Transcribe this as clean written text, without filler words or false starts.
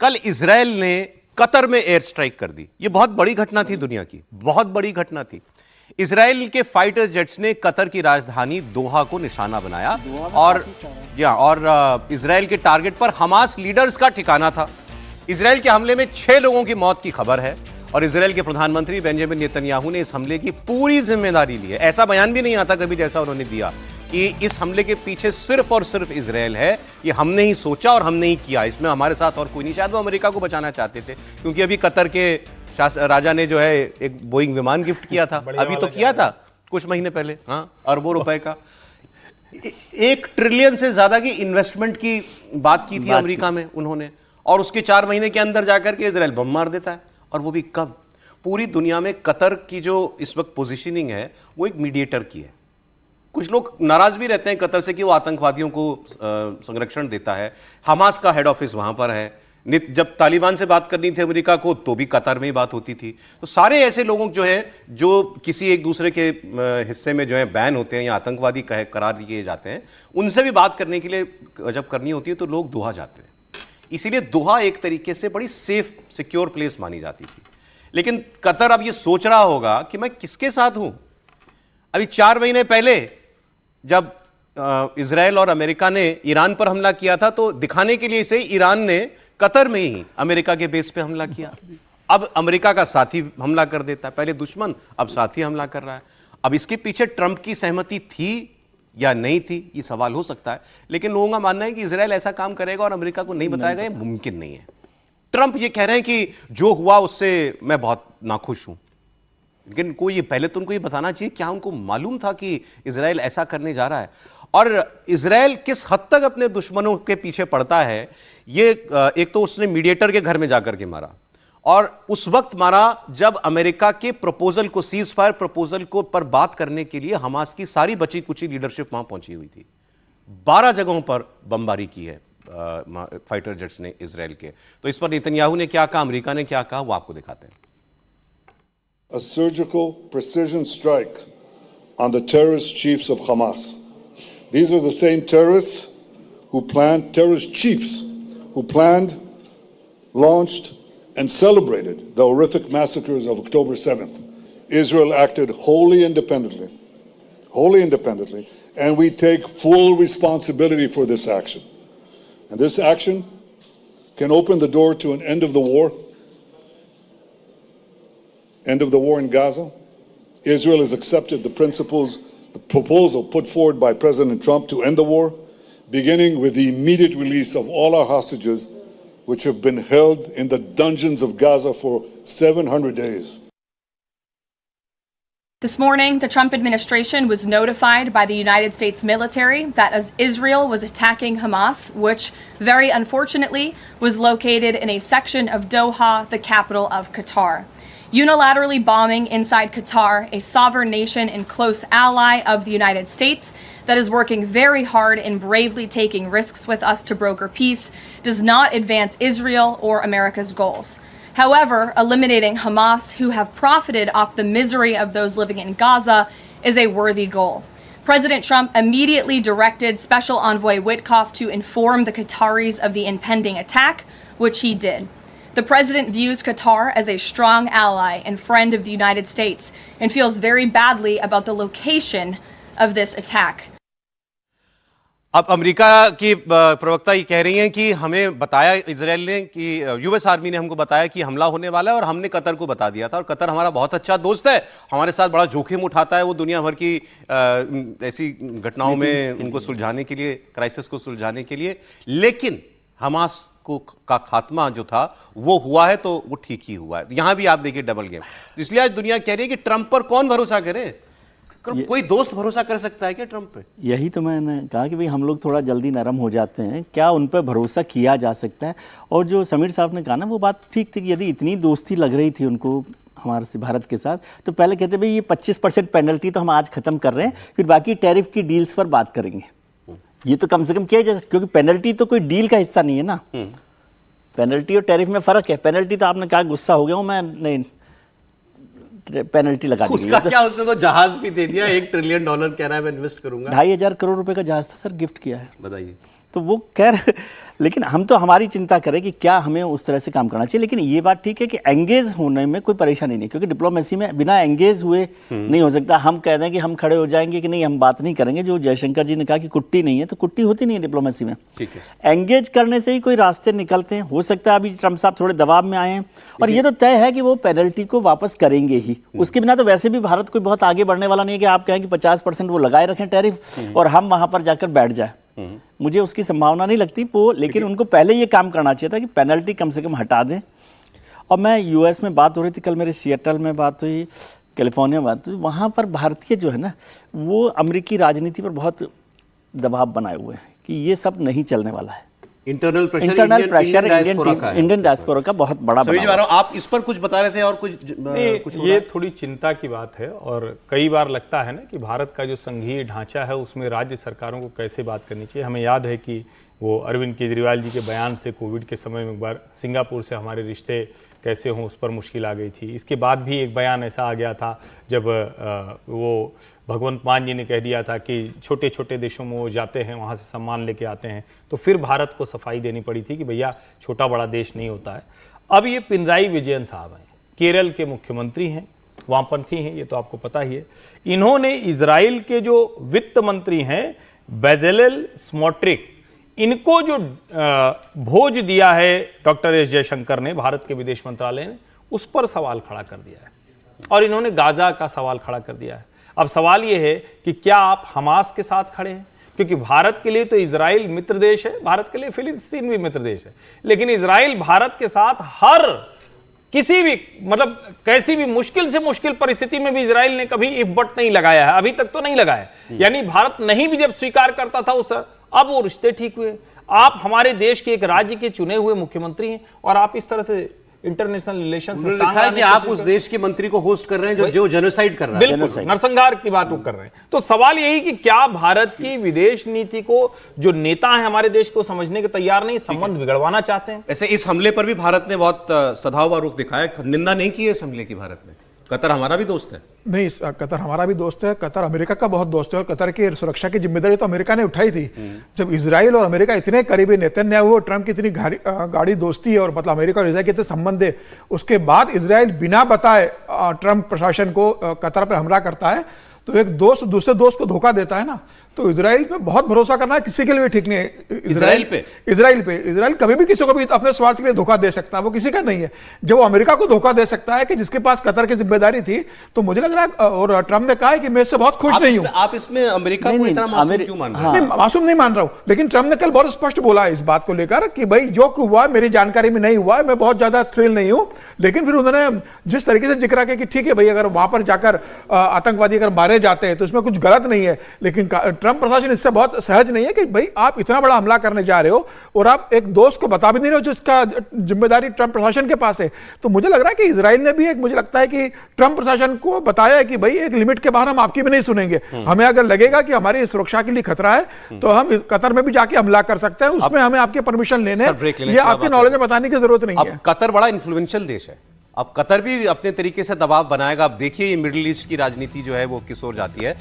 कल इजराइल ने कतर में एयर स्ट्राइक कर दी। यह बहुत बड़ी घटना थी, दुनिया की बहुत बड़ी घटना थी। इजराइल के फाइटर जेट्स ने कतर की राजधानी दोहा को निशाना बनाया और इजराइल के टारगेट पर हमास लीडर्स का ठिकाना था। इजराइल के हमले में 6 लोगों की मौत की खबर है और इजराइल के प्रधानमंत्री बेंजामिन नेतन्याहू ने इस हमले की पूरी जिम्मेदारी ली है। ऐसा बयान भी नहीं आता कभी जैसा उन्होंने दिया कि इस हमले के पीछे सिर्फ और सिर्फ इजराइल है, ये हमने ही सोचा और हमने ही किया, इसमें हमारे साथ और कोई नहीं। शायद वो अमेरिका को बचाना चाहते थे, क्योंकि अभी कतर के राजा ने जो है एक बोइंग विमान गिफ्ट किया था, अभी तो किया था कुछ महीने पहले, हाँ, अरबों रुपए का। 1 ट्रिलियन से ज्यादा की इन्वेस्टमेंट की बात की थी अमेरिका में उन्होंने, और उसके 4 महीने के अंदर जाकर के इजराइल बम मार देता है। और वो भी कब? पूरी दुनिया में कतर की जो इस वक्त पोजीशनिंग है वो एक मीडिएटर की है। कुछ लोग नाराज भी रहते हैं कतर से कि वो आतंकवादियों को संरक्षण देता है। हमास का हेड ऑफिस वहां पर है। जब तालिबान से बात करनी थी अमेरिका को तो भी कतर में ही बात होती थी। तो सारे ऐसे लोग जो है जो किसी एक दूसरे के हिस्से में जो है बैन होते हैं या आतंकवादी करार दिए जाते हैं, उनसे भी बात करने के लिए जब करनी होती है तो लोग दोहा जाते हैं। इसीलिए दोहा एक तरीके से बड़ी सेफ सिक्योर प्लेस मानी जाती थी। लेकिन कतर अब ये सोच रहा होगा कि मैं किसके साथ हूं। अभी 4 महीने पहले जब इजराइल और अमेरिका ने ईरान पर हमला किया था तो दिखाने के लिए से ईरान ने कतर में ही अमेरिका के बेस पे हमला किया। अब अमेरिका का साथी हमला कर देता है, पहले दुश्मन अब साथी हमला कर रहा है। अब इसके पीछे ट्रंप की सहमति थी या नहीं थी, ये सवाल हो सकता है, लेकिन लोगों का मानना है कि इजराइल ऐसा काम करेगा और अमेरिका को नहीं बताएगा, ये मुमकिन नहीं है। ट्रंप ये कह रहे हैं कि जो हुआ उससे मैं बहुत नाखुश हूं, लेकिन कोई ये पहले तो उनको ये बताना चाहिए क्या उनको मालूम था कि इजराइल ऐसा करने जा रहा है और इजराइल किस हद तक अपने दुश्मनों के पीछे पड़ता है। ये एक तो उसने मीडिएटर के घर में जाकर के मारा और उस वक्त मारा जब अमेरिका के प्रपोजल को, सीज फायर प्रपोजल को पर बात करने के लिए हमास की सारी बची कुची लीडरशिप वहां पहुंची हुई थी। 12 जगहों पर बमबारी की है फाइटर जेट्स ने इजराइल के। तो इस पर नेतन्याहू ने क्या कहा, अमेरिका ने क्या कहा, वो आपको दिखाते हैं। A surgical precision strike on the terrorist chiefs of Hamas. These are the same terrorists who planned, terrorist chiefs who planned, launched, and celebrated the horrific massacres of October 7th. Israel acted wholly independently, and we take full responsibility for this action. And this action can open the door to an end of the war. End of the war in Gaza. Israel has accepted the proposal put forward by President Trump to end the war, beginning with the immediate release of all our hostages, which have been held in the dungeons of Gaza for 700 days. This morning, the Trump administration was notified by the United States military that as Israel was attacking Hamas, which very unfortunately was located in a section of Doha, the capital of Qatar. Unilaterally bombing inside Qatar, a sovereign nation and close ally of the United States that is working very hard and bravely taking risks with us to broker peace, does not advance Israel or America's goals. However, eliminating Hamas, who have profited off the misery of those living in Gaza, is a worthy goal. President Trump immediately directed Special Envoy Witkoff to inform the Qataris of the impending attack, which he did. The president views Qatar as a strong ally and friend of the United States and feels very badly about the location of this attack. अब America की प्रवक्ता ये कह रही हैं कि हमें बताया इजराइल ने कि यूएस आर्मी ने हमको बताया कि हमला होने वाला है और हमने कतर को बता दिया था, और कतर हमारा बहुत अच्छा दोस्त है, हमारे साथ बड़ा जोखिम उठाता है, वो दुनिया भर की ऐसी घटनाओं में उनको सुलझाने के लिए, क्राइसिस को सुलझाने के लिए। लेकिन हमास का खात्मा जो था वो हुआ है तो वो ठीक ही हुआ है। यहां भी आप देखिए डबल गेम। इसलिए आज दुनिया कह रही है कि ट्रंप पर कौन भरोसा करे। कोई दोस्त भरोसा कर सकता है क्या ट्रंप पे? यही तो मैंने कहा कि भाई हम लोग थोड़ा जल्दी नरम हो जाते हैं, क्या उन पर भरोसा किया जा सकता है? और जो समीर साहब ने कहा ना, वो बात ठीक थी कि यदि इतनी दोस्ती लग रही थी उनको हमारे से भारत के साथ, तो पहले कहते भाई ये 25% पेनल्टी तो हम आज खत्म कर रहे हैं, फिर बाकी टैरिफ की डील्स पर बात करेंगे। ये तो कम से कम किया जा सकता, क्योंकि पेनल्टी तो कोई डील का हिस्सा नहीं है ना। पेनल्टी और टैरिफ में फर्क है। पेनल्टी तो आपने कहा गुस्सा हो गया हूं मैं, नहीं पेनल्टी लगा दी। उसका क्या, उसने तो जहाज भी दे दिया, $1 ट्रिलियन कह रहा है मैं इन्वेस्ट करूंगा। 2500 करोड़ रुपए का जहाज था सर, गिफ्ट किया है। बताइए। तो वो खैर, लेकिन हम तो हमारी चिंता करें कि क्या हमें उस तरह से काम करना चाहिए। लेकिन ये बात ठीक है कि एंगेज होने में कोई परेशानी नहीं, क्योंकि डिप्लोमेसी में बिना एंगेज हुए नहीं हो सकता। हम कह दें कि हम खड़े हो जाएंगे कि नहीं हम बात नहीं करेंगे, जो जयशंकर जी ने कहा कि कुट्टी नहीं है, तो कुट्टी होती नहीं है डिप्लोमेसी में। ठीक है, एंगेज करने से ही कोई रास्ते निकलते हैं। हो सकता है अभी ट्रम्प साहब थोड़े दबाव में आए हैं, और ये तो तय है कि वो पेनल्टी को वापस करेंगे ही। उसके बिना तो वैसे भी भारत कोई बहुत आगे बढ़ने वाला नहीं है कि आप कहें कि 50% वो लगाए रखें टैरिफ और हम वहां पर जाकर बैठ जाए। मुझे उसकी संभावना नहीं लगती वो, लेकिन उनको पहले ये काम करना चाहिए था कि पेनल्टी कम से कम हटा दें। और मैं यूएस में बात हो रही थी कल, मेरे सिएटल में बात हुई, कैलिफोर्निया में बात हुई, वहाँ पर भारतीय जो है ना वो अमेरिकी राजनीति पर बहुत दबाव बनाए हुए हैं कि ये सब नहीं चलने वाला है। इंटरनल प्रेशर इंडियन डायस्पोरा का बहुत बड़ा सभी बना। आप इस पर कुछ बता रहे थे और कुछ ये थोड़ी चिंता की बात है। और कई बार लगता है ना कि भारत का जो संघीय ढांचा है उसमें राज्य सरकारों को कैसे बात करनी चाहिए। हमें याद है कि वो अरविंद केजरीवाल जी के बयान से कोविड के समय में एक बार सिंगापुर से हमारे रिश्ते कैसे हों उस पर मुश्किल आ गई थी। इसके बाद भी एक बयान ऐसा आ गया था जब वो भगवंत मान जी ने कह दिया था कि छोटे छोटे देशों में वो जाते हैं, वहाँ से सम्मान लेके आते हैं, तो फिर भारत को सफाई देनी पड़ी थी कि भैया छोटा बड़ा देश नहीं होता है। अब ये पिनराई विजयन साहब हैं, केरल के मुख्यमंत्री हैं, वामपंथी हैं, ये तो आपको पता ही है। इन्होंने इजराइल के जो वित्त मंत्री हैं बेजेलेल स्मोट्रिक, इनको जो भोज दिया है डॉक्टर एस जयशंकर ने, भारत के विदेश मंत्रालय ने, उस पर सवाल खड़ा कर दिया है। और इन्होंने गाजा का सवाल खड़ा कर दिया है। अब सवाल यह है कि क्या आप हमास के साथ खड़े हैं, क्योंकि भारत के लिए तो इजराइल मित्र देश है, भारत के लिए फिलिस्तीन भी मित्र देश है, लेकिन इजराइल भारत के साथ हर किसी भी मतलब कैसी भी मुश्किल से मुश्किल परिस्थिति में भी इजराइल ने कभी इफ बट नहीं लगाया है, अभी तक तो नहीं लगाया। यानी भारत नहीं भी जब स्वीकार करता था उस, अब वो रिश्ते ठीक हुए। आप हमारे देश के एक राज्य के चुने हुए मुख्यमंत्री हैं और आप इस तरह से इंटरनेशनल रिलेशंस में लिखा है कि आप उस देश के मंत्री को होस्ट कर रहे हैं जो जेनोसाइड कर रहा है। बिल्कुल नरसंहार की बात वो कर रहे हैं। तो सवाल यही कि क्या भारत की विदेश नीति को जो नेता है हमारे देश को समझने के तैयार नहीं, संबंध बिगड़वाना चाहते हैं। ऐसे इस हमले पर भी भारत ने बहुत सधाव रुख दिखाया, निंदा नहीं की है इस हमले की भारत ने। कतर हमारा भी दोस्त है। नहीं, कतर हमारा भी दोस्त है, कतर अमेरिका का बहुत दोस्त है, और कतर की सुरक्षा की जिम्मेदारी तो अमेरिका ने उठाई थी। जब इजराइल और अमेरिका इतने करीबी, नेतन्याहू और ट्रंप की इतनी गाढ़ी दोस्ती है, और मतलब अमेरिका और इजराइल के इतने संबंध है, उसके बाद इजराइल बिना बताए ट्रंप प्रशासन को कतर पर हमला करता है, तो एक दोस्त दूसरे दोस्त को धोखा देता है ना। तो इजराइल पे बहुत भरोसा करना किसी के लिए ठीक नहीं है। इजराइल कभी भी किसी को भी अपने स्वार्थ के लिए धोखा दे सकता है, वो किसी का नहीं है। जब वो अमेरिका को धोखा दे सकता है कि जिसके पास कतर की जिम्मेदारी थी, तो मुझे लग रहा है, और ट्रंप ने कहा है कि मैं इससे बहुत खुश नहीं हूं। आप इसमें अमेरिका को इतना मासूम क्यों मान रहे हैं? नहीं, मासूम नहीं मान रहा हूं, लेकिन ट्रंप ने कल बहुत स्पष्ट बोला इस बात को लेकर कि भाई जो हुआ मेरी जानकारी में नहीं हुआ, मैं बहुत ज्यादा थ्रिल नहीं हूं। लेकिन फिर उन्होंने जिस तरीके से जिक्र किया कि ठीक है भाई, अगर वहां पर जाकर आतंकवादी अगर मारे जाते हैं तो इसमें कुछ गलत नहीं है, लेकिन ट्रंप प्रशासन इससे बहुत सहज नहीं है कि भाई आप इतना बड़ा हमला करने जा रहे हो और आप एक दोस्त को बता भी नहीं रहे हो जिसका जिम्मेदारी ट्रंप प्रशासन के पास है। तो मुझे लग रहा है कि इजराइल ने भी मुझे लगता है कि ट्रंप प्रशासन को बताया है कि भाई एक लिमिट के बाहर हम आपकी भी नहीं सुनेंगे। हमें अगर लगेगा कि हमारी सुरक्षा के लिए खतरा है तो हम कतर में भी जाके हमला कर सकते हैं, उसमें हमें आपके परमिशन लेने, ये आपके नॉलेज में बताने की जरूरत नहीं है। कतर बड़ा इन्फ्लुएंशियल देश है, अब कतर भी अपने तरीके से दबाव बनाएगा। अब देखिए ये मिडिल ईस्ट की राजनीति जो है वो किस ओर जाती है।